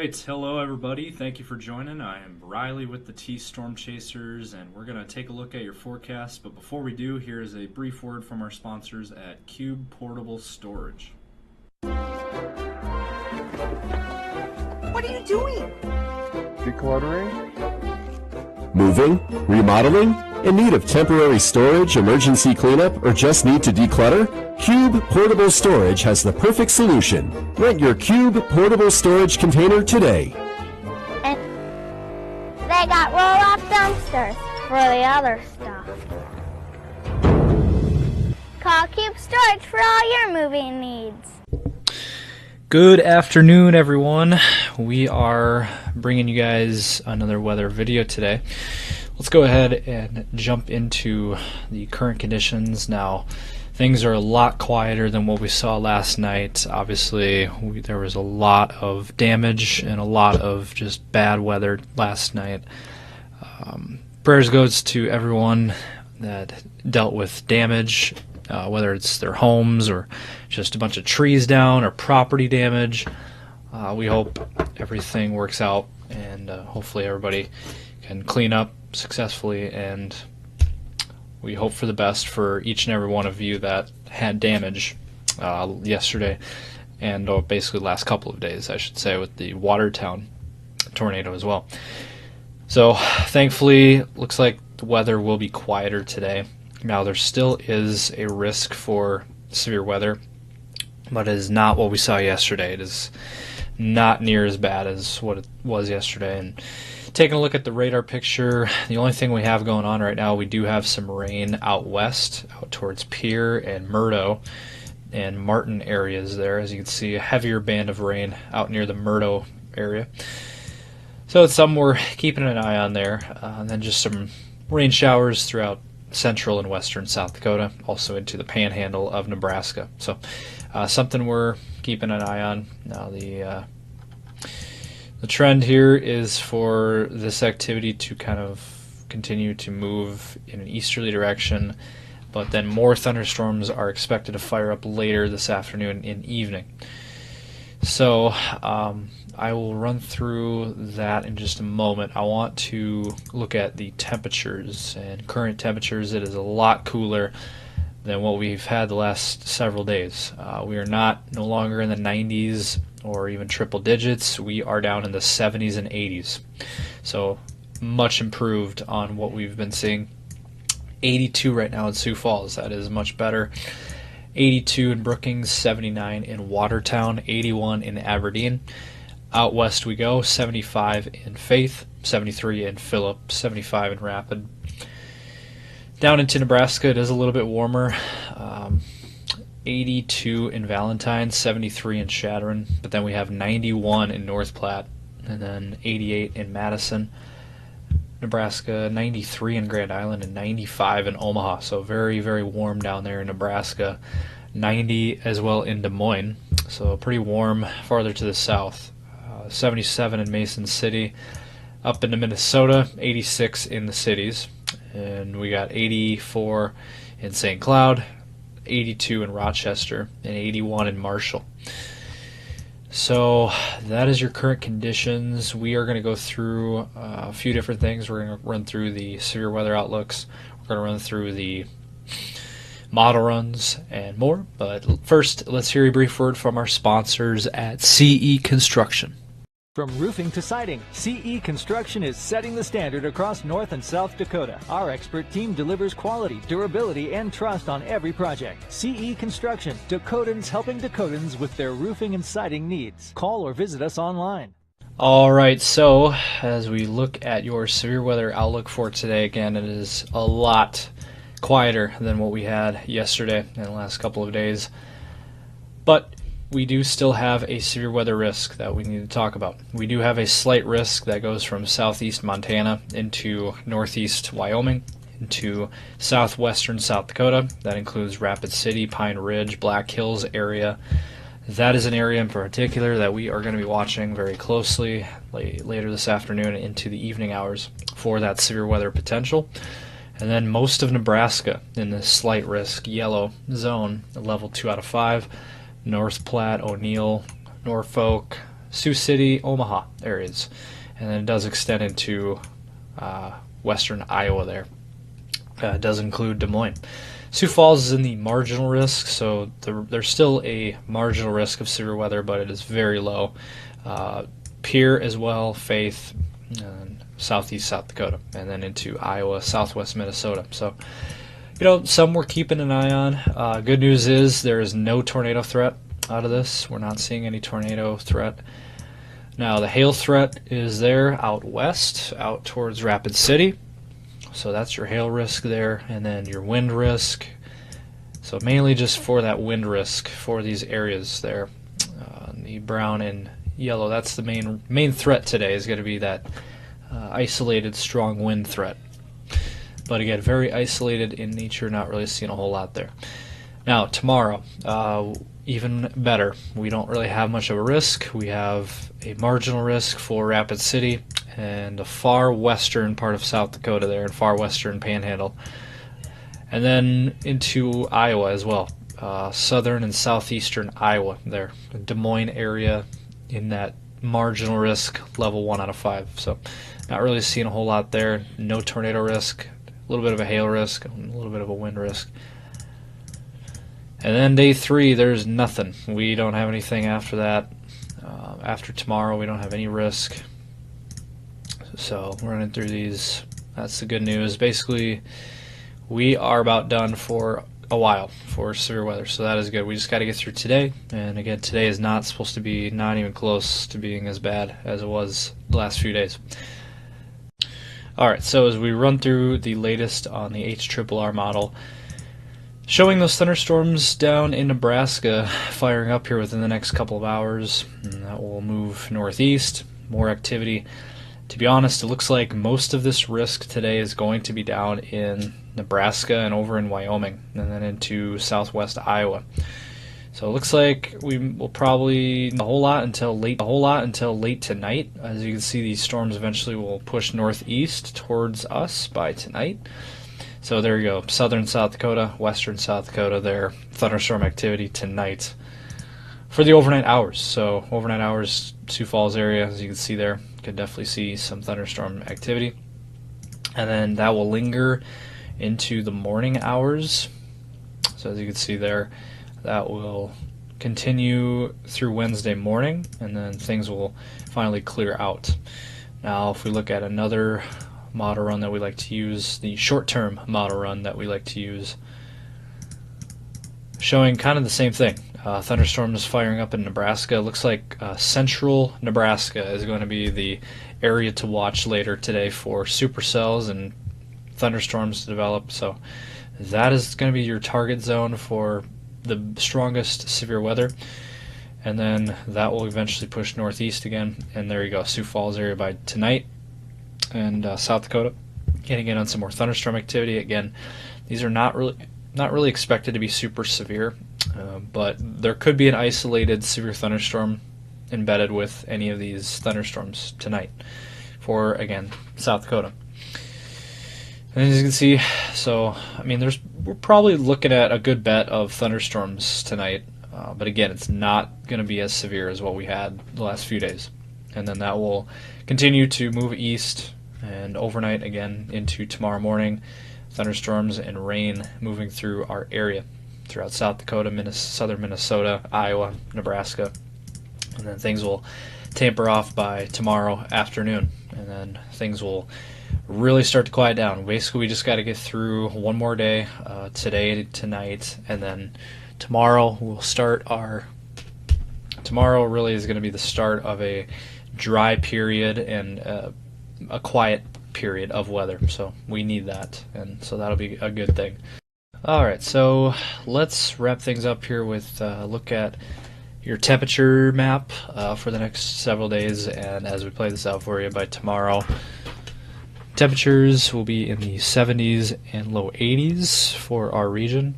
right, hello everybody. Thank you for joining. I am Riley with the T Storm Chasers, and we're going to take a look at your forecast. But before we do, here is a brief word from our sponsors at Cube Portable Storage. What are you doing? Decluttering? Moving? Remodeling? In need of temporary storage, emergency cleanup, or just need to declutter? Cube Portable Storage has the perfect solution. Rent your Cube Portable Storage container today. And they got roll-off dumpsters for the other stuff. Call Cube Storage for all your moving needs. Good afternoon, everyone. We are bringing you guys another weather video today. Let's go ahead and jump into the current conditions now. Things are a lot quieter than what we saw last night. Obviously, there was a lot of damage and a lot of just bad weather last night. Prayers goes to everyone that dealt with damage, whether it's their homes or just a bunch of trees down or property damage. We hope everything works out and hopefully everybody can clean up successfully, and we hope for the best for each and every one of you that had damage yesterday and basically the last couple of days, I should say, with the Watertown tornado as well. So thankfully, looks like the weather will be quieter today. Now, there still is a risk for severe weather, but it is not what we saw yesterday. It is not near as bad as what it was yesterday. And taking a look at the radar picture, the only thing we have going on right now, we do have some rain out west, out towards Pierre and Murdo and Martin areas there. As you can see, a heavier band of rain out near the Murdo area. So it's something we're keeping an eye on there. And then just some rain showers throughout central and western South Dakota, also into the panhandle of Nebraska. So something we're keeping an eye on. Now the trend here is for this activity to kind of continue to move in an easterly direction, but then more thunderstorms are expected to fire up later this afternoon and evening. So I will run through that in just a moment. I want to look at the temperatures and current temperatures. It is a lot cooler than what we've had the last several days. We are no longer in the 90s or even triple digits. We are down in the 70s and 80s. So much improved on what we've been seeing. 82 right now in Sioux Falls. That is much better. 82 in Brookings, 79 in Watertown, 81 in Aberdeen. Out west we go, 75 in Faith, 73 in Phillip, 75 in Rapid. Down into Nebraska, it is a little bit warmer. 82 in Valentine, 73 in Chadron, but then we have 91 in North Platte, and then 88 in Madison, Nebraska, 93 in Grand Island, and 95 in Omaha. So very, very warm down there in Nebraska. 90 as well in Des Moines, so pretty warm farther to the south. 77 in Mason City. Up into Minnesota, 86 in the cities. And we got 84 in St. Cloud, 82 in Rochester, and 81 in Marshall. So that is your current conditions. We are going to go through a few different things. We're going to run through the severe weather outlooks. We're going to run through the model runs and more. But first, let's hear a brief word from our sponsors at CE Construction. From roofing to siding, CE Construction is setting the standard across North and South Dakota. Our expert team delivers quality, durability, and trust on every project. CE Construction, Dakotans helping Dakotans with their roofing and siding needs. Call or visit us online. All right, so as we look at your severe weather outlook for today, again, it is a lot quieter than what we had yesterday and the last couple of days. But we do still have a severe weather risk that we need to talk about. We do have a slight risk that goes from southeast Montana into northeast Wyoming, into southwestern South Dakota. That includes Rapid City, Pine Ridge, Black Hills area. That is an area in particular that we are going to be watching very closely later this afternoon into the evening hours for that severe weather potential. And then most of Nebraska in this slight risk yellow zone, level 2 out of 5. North Platte, O'Neill, Norfolk, Sioux City, Omaha areas, and then it does extend into western Iowa there. It does include Des Moines. Sioux Falls is in the marginal risk, so there's still a marginal risk of severe weather, but it is very low. Pierre as well, Faith, and southeast South Dakota, and then into Iowa, southwest Minnesota. So, some we're keeping an eye on. Good news is there is no tornado threat out of this. We're not seeing any tornado threat. Now, the hail threat is there out west, out towards Rapid City. So that's your hail risk there, and then your wind risk. So mainly just for that wind risk for these areas there. The brown and yellow, that's the main threat today, is going to be that isolated strong wind threat. But again, very isolated in nature, not really seeing a whole lot there. Now, tomorrow, even better. We don't really have much of a risk. We have a marginal risk for Rapid City and the far western part of South Dakota there, and far western Panhandle. And then into Iowa as well. Southern and southeastern Iowa there. The Des Moines area in that marginal risk, level 1 out of 5. So not really seeing a whole lot there. No tornado risk, a little bit of a hail risk, a little bit of a wind risk. And then day 3, there's nothing. We don't have anything after that. After tomorrow, we don't have any risk. So we're running through these. That's the good news. Basically, we are about done for a while for severe weather, so that is good. We just got to get through today, and again, today is not supposed to be, not even close to being as bad as it was the last few days. Alright, so as we run through the latest on the HRRR model, showing those thunderstorms down in Nebraska firing up here within the next couple of hours, and that will move northeast, more activity. To be honest, it looks like most of this risk today is going to be down in Nebraska and over in Wyoming, and then into southwest Iowa. So it looks like we will probably a whole lot until late tonight. As you can see, these storms eventually will push northeast towards us by tonight. So there you go, southern South Dakota, western South Dakota there, thunderstorm activity tonight for the overnight hours. So overnight hours, Sioux Falls area, as you can see there, could definitely see some thunderstorm activity. And then that will linger into the morning hours. So as you can see there, that will continue through Wednesday morning, and then things will finally clear out. Now if we look at another model run that we like to use, the short-term model run that we like to use, showing kind of the same thing. Thunderstorms firing up in Nebraska. Looks like central Nebraska is going to be the area to watch later today for supercells and thunderstorms to develop. So that is going to be your target zone for the strongest severe weather. And then that will eventually push northeast again. And there you go, Sioux Falls area by tonight. And South Dakota getting in on some more thunderstorm activity. Again, these are not really expected to be super severe, but there could be an isolated severe thunderstorm embedded with any of these thunderstorms tonight for, again, South Dakota. And as you can see, so I mean, we're probably looking at a good bet of thunderstorms tonight, but again, it's not going to be as severe as what we had the last few days. And then that will continue to move east and overnight again into tomorrow morning. Thunderstorms and rain moving through our area throughout South Dakota, southern Minnesota, Iowa, Nebraska. And then things will taper off by tomorrow afternoon, and then things will really start to quiet down. Basically, we just got to get through one more day, today, tonight, and then tomorrow we'll start tomorrow really is going to be the start of a dry period and a quiet period of weather, so we need that, and so that'll be a good thing. Alright, so let's wrap things up here with a look at your temperature map for the next several days, and as we play this out for you by tomorrow, temperatures will be in the 70s and low 80s for our region,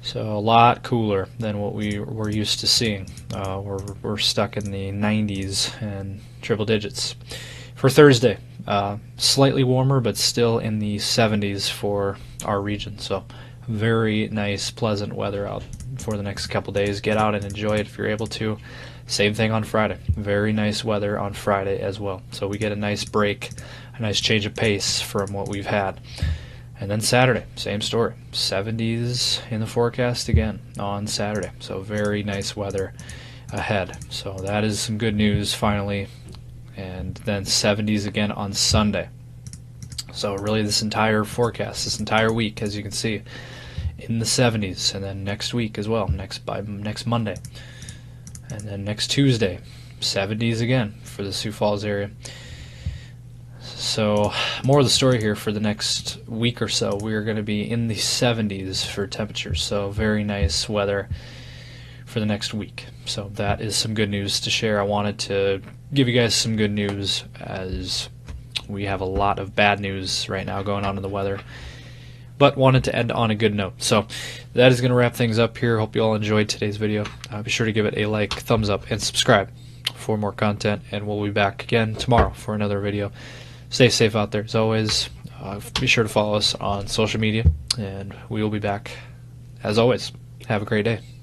so a lot cooler than what we were used to seeing. We're stuck in the 90s and triple digits. For Thursday, slightly warmer, but still in the 70s for our region. So very nice, pleasant weather out for the next couple days. Get out and enjoy it if you're able to. Same thing on Friday. Very nice weather on Friday as well. So we get a nice break, a nice change of pace from what we've had. And then Saturday, same story. 70s in the forecast again on Saturday. So very nice weather ahead. So that is some good news finally. And then 70s again on Sunday. So really this entire forecast, this entire week, as you can see, in the 70s. And then next week as well, next Monday. And then next Tuesday, 70s again for the Sioux Falls area. So more of the story here for the next week or so. We are going to be in the 70s for temperatures. So very nice weather for the next week. So that is some good news to share. I wanted to give you guys some good news as we have a lot of bad news right now going on in the weather, but wanted to end on a good note. So that is going to wrap things up here. Hope you all enjoyed today's video. Be sure to give it a like, thumbs up, and subscribe for more content, and we'll be back again tomorrow for another video. Stay safe out there as always. Be sure to follow us on social media, and we will be back as always. Have a great day.